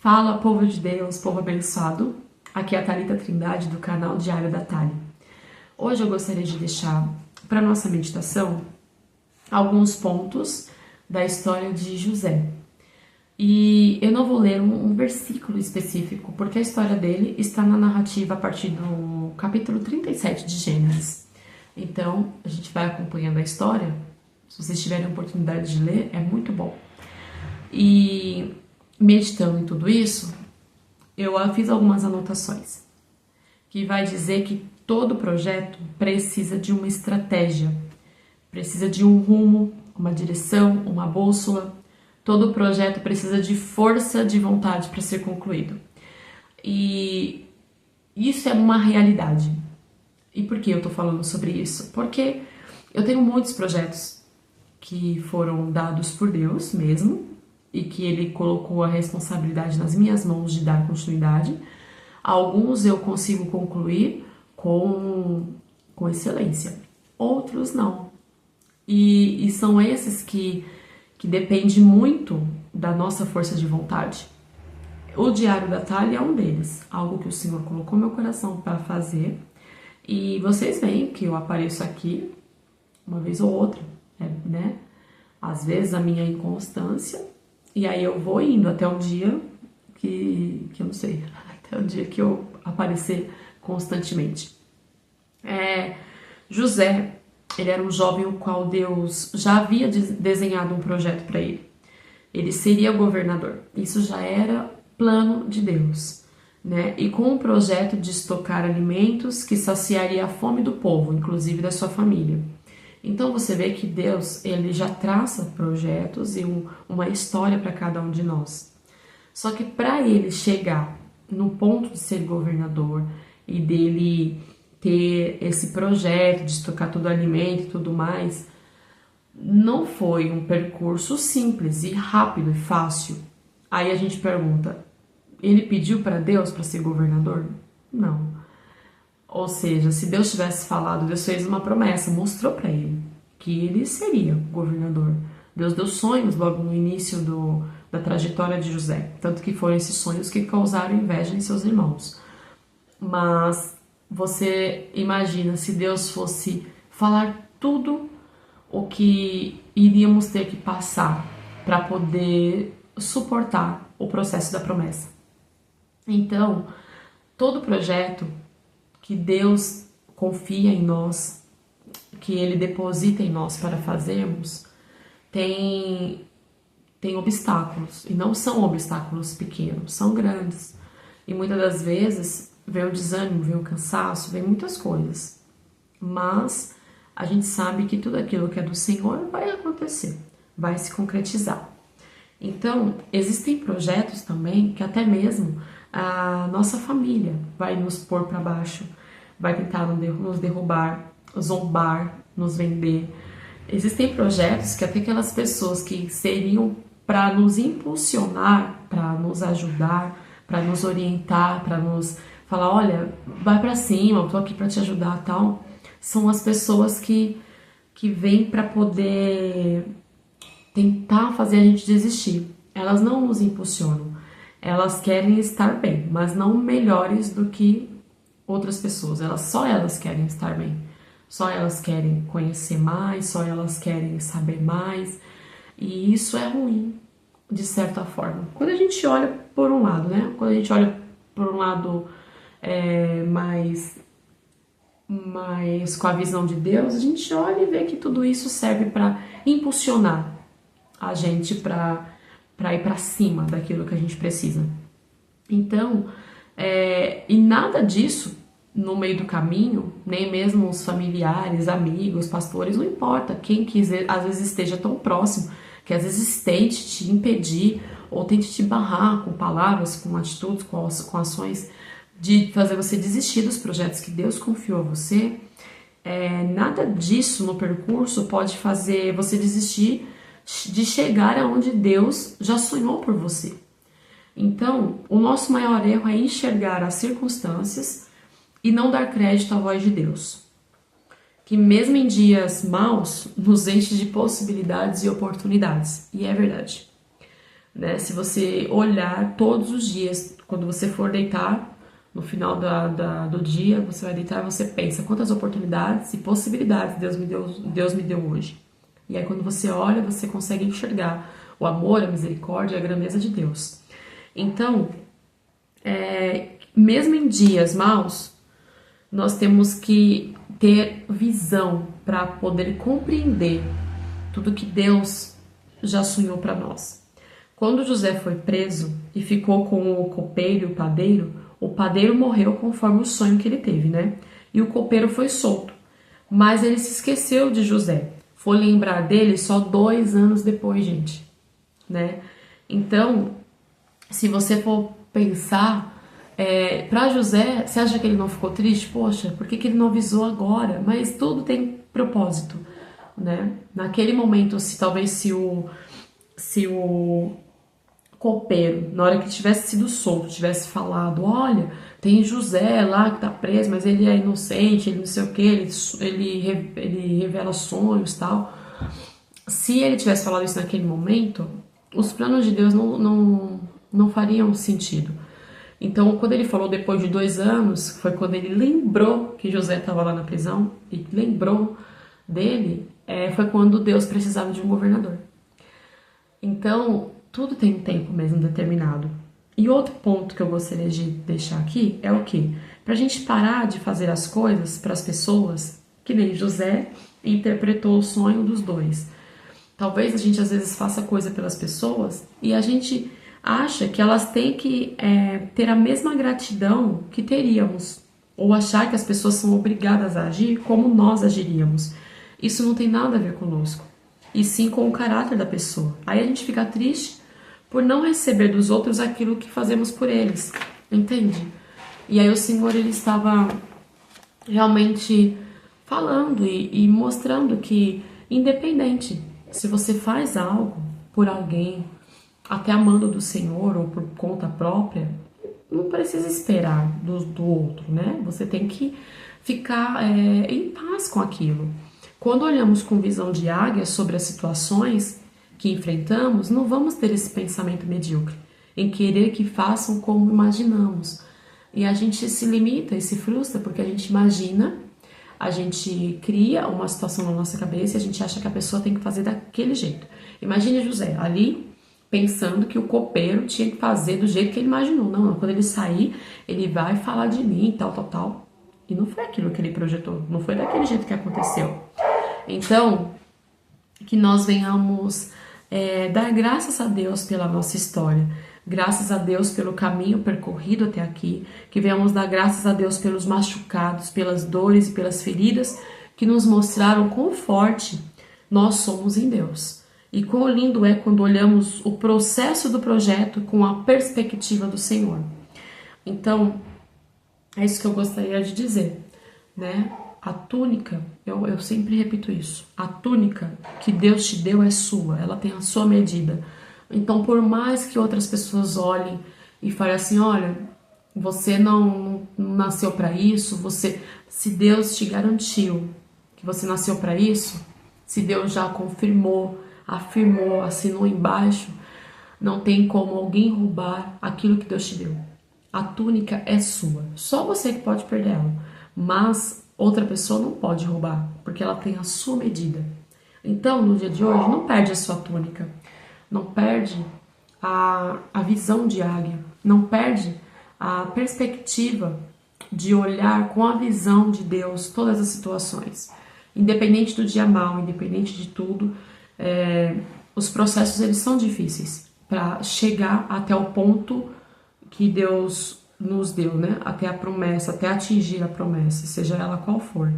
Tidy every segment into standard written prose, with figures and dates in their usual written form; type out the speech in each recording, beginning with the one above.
Fala, povo de Deus, povo abençoado. Aqui é a Thalita Trindade do canal Diário da Thali. Hoje eu gostaria de deixar para nossa meditação alguns pontos da história de José. E eu não vou ler um versículo específico, porque a história dele está na narrativa a partir do capítulo 37 de Gênesis. Então, a gente vai acompanhando a história. Se vocês tiverem a oportunidade de ler, é muito bom. E meditando em tudo isso, eu fiz algumas anotações, que vai dizer que todo projeto precisa de uma estratégia, precisa de um rumo, uma direção, uma bússola. Todo projeto precisa de força de vontade para ser concluído. E isso é uma realidade. E por que eu tô falando sobre isso? Porque eu tenho muitos projetos que foram dados por Deus mesmo, e que Ele colocou a responsabilidade nas minhas mãos de dar continuidade. Alguns eu consigo concluir com excelência, outros não. E são esses que depende muito da nossa força de vontade. O Diário da Thali é um deles, algo que o Senhor colocou no meu coração para fazer. E vocês veem que eu apareço aqui uma vez ou outra, né? Às vezes a minha inconstância, e aí eu vou indo até um dia que eu não sei, até o dia que eu aparecer constantemente. José, ele era um jovem o qual Deus já havia desenhado um projeto para ele. Ele seria governador. Isso já era plano de Deus, né? E com um projeto de estocar alimentos que saciaria a fome do povo, inclusive da sua família. Então você vê que Deus, ele já traça projetos e uma história para cada um de nós. Só que para ele chegar no ponto de ser governador e dele ter esse projeto de estocar todo o alimento e tudo mais, não foi um percurso simples e rápido e fácil. Aí a gente pergunta, ele pediu para Deus para ser governador? Não. Ou seja, se Deus tivesse falado, Deus fez uma promessa, mostrou para ele que ele seria governador. Deus deu sonhos logo no início da trajetória de José, tanto que foram esses sonhos que causaram inveja em seus irmãos. Mas você imagina se Deus fosse falar tudo o que iríamos ter que passar para poder suportar o processo da promessa. Então, todo projeto que Deus confia em nós, que Ele deposita em nós para fazermos, tem obstáculos, e não são obstáculos pequenos, são grandes. E muitas das vezes vem o desânimo, vem o cansaço, vem muitas coisas. Mas a gente sabe que tudo aquilo que é do Senhor vai acontecer, vai se concretizar. Então, existem projetos também que até mesmo a nossa família vai nos pôr para baixo, vai tentar nos derrubar, zombar, nos vender. Existem projetos que até aquelas pessoas que seriam para nos impulsionar, para nos ajudar, para nos orientar, para nos falar, olha, vai para cima, eu tô aqui para te ajudar, tal, são as pessoas que vêm para poder tentar fazer a gente desistir. Elas não nos impulsionam. Elas querem estar bem, mas não melhores do que outras pessoas. Só elas querem estar bem. Só elas querem conhecer mais, só elas querem saber mais. E isso é ruim, de certa forma. Quando a gente olha por um lado, né? Quando a gente olha por um lado mais com a visão de Deus, a gente olha e vê que tudo isso serve para impulsionar a gente para ir para cima daquilo que a gente precisa. Então, e nada disso no meio do caminho, nem mesmo os familiares, amigos, pastores, não importa quem quiser, às vezes esteja tão próximo, que às vezes tente te impedir ou tente te barrar com palavras, com atitudes, com ações, de fazer você desistir dos projetos que Deus confiou a você. Nada disso no percurso pode fazer você desistir de chegar aonde Deus já sonhou por você. Então, o nosso maior erro é enxergar as circunstâncias e não dar crédito à voz de Deus, que mesmo em dias maus nos enche de possibilidades e oportunidades. E é verdade. né? Se você olhar todos os dias, quando você for deitar, no final do dia, você vai deitar e você pensa quantas oportunidades e possibilidades Deus me deu hoje. E aí quando você olha, você consegue enxergar o amor, a misericórdia e a grandeza de Deus. Então, mesmo em dias maus, nós temos que ter visão para poder compreender tudo que Deus já sonhou para nós. Quando José foi preso e ficou com o copeiro e o padeiro morreu conforme o sonho que ele teve, né? E o copeiro foi solto. Mas ele se esqueceu de José. Foi lembrar dele só 2 anos depois, gente, né? Então, se você for pensar, para José, você acha que ele não ficou triste? Poxa, por que ele não avisou agora? Mas tudo tem propósito, né? Naquele momento, se o copeiro, na hora que tivesse sido solto, tivesse falado, olha, tem José lá que tá preso, mas ele é inocente, ele não sei o que, ele revela sonhos e tal. Se ele tivesse falado isso naquele momento, os planos de Deus não fariam sentido. Então, quando ele falou depois de 2 anos, foi quando ele lembrou que José estava lá na prisão e lembrou dele, foi quando Deus precisava de um governador. Então, tudo tem um tempo mesmo determinado. E outro ponto que eu gostaria de deixar aqui é o quê? Pra gente parar de fazer as coisas para as pessoas, que nem José interpretou o sonho dos 2. Talvez a gente às vezes faça coisa pelas pessoas e a gente acha que elas têm que ter a mesma gratidão que teríamos, ou achar que as pessoas são obrigadas a agir como nós agiríamos. Isso não tem nada a ver conosco, e sim com o caráter da pessoa. Aí a gente fica triste por não receber dos outros aquilo que fazemos por eles, entende? E aí o Senhor, ele estava realmente falando e mostrando que, independente, se você faz algo por alguém, até amando do Senhor ou por conta própria, não precisa esperar do outro, né? Você tem que ficar em paz com aquilo. Quando olhamos com visão de águia sobre as situações que enfrentamos, não vamos ter esse pensamento medíocre, em querer que façam como imaginamos. E a gente se limita e se frustra porque a gente imagina, a gente cria uma situação na nossa cabeça e a gente acha que a pessoa tem que fazer daquele jeito. Imagine José ali pensando que o copeiro tinha que fazer do jeito que ele imaginou. Não, quando ele sair, ele vai falar de mim, tal. E não foi aquilo que ele projetou, não foi daquele jeito que aconteceu. Então, que nós venhamos dar graças a Deus pela nossa história, graças a Deus pelo caminho percorrido até aqui, que venhamos dar graças a Deus pelos machucados, pelas dores e pelas feridas que nos mostraram quão forte nós somos em Deus. E quão lindo é quando olhamos o processo do projeto com a perspectiva do Senhor. Então, é isso que eu gostaria de dizer, né? A túnica, eu sempre repito isso, a túnica que Deus te deu é sua, ela tem a sua medida. Então, por mais que outras pessoas olhem e falem assim, olha, você não nasceu para isso, se Deus te garantiu que você nasceu para isso, se Deus já confirmou, afirmou, assinou embaixo, não tem como alguém roubar aquilo que Deus te deu. A túnica é sua, só você que pode perder ela, mas outra pessoa não pode roubar, porque ela tem a sua medida. Então, no dia de hoje, não perde a sua túnica, não perde a visão de águia, não perde a perspectiva de olhar com a visão de Deus todas as situações. Independente do dia mau, independente de tudo, os processos eles são difíceis para chegar até o ponto que Deus nos deu, né? Até a promessa, até atingir a promessa, seja ela qual for.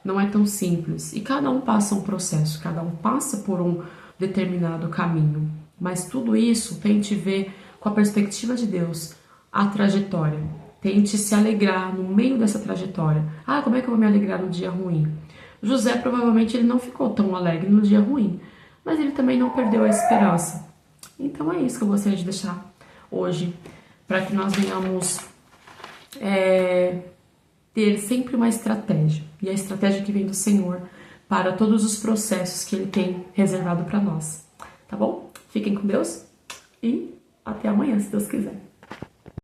Não é tão simples. E cada um passa um processo, cada um passa por um determinado caminho. Mas tudo isso, tente ver com a perspectiva de Deus a trajetória. Tente se alegrar no meio dessa trajetória. Ah, como é que eu vou me alegrar no dia ruim? José provavelmente ele não ficou tão alegre no dia ruim, mas ele também não perdeu a esperança. Então é isso que eu gostaria de deixar hoje, para que nós venhamos ter sempre uma estratégia, e a estratégia que vem do Senhor para todos os processos que Ele tem reservado para nós, tá bom? Fiquem com Deus, e até amanhã, se Deus quiser.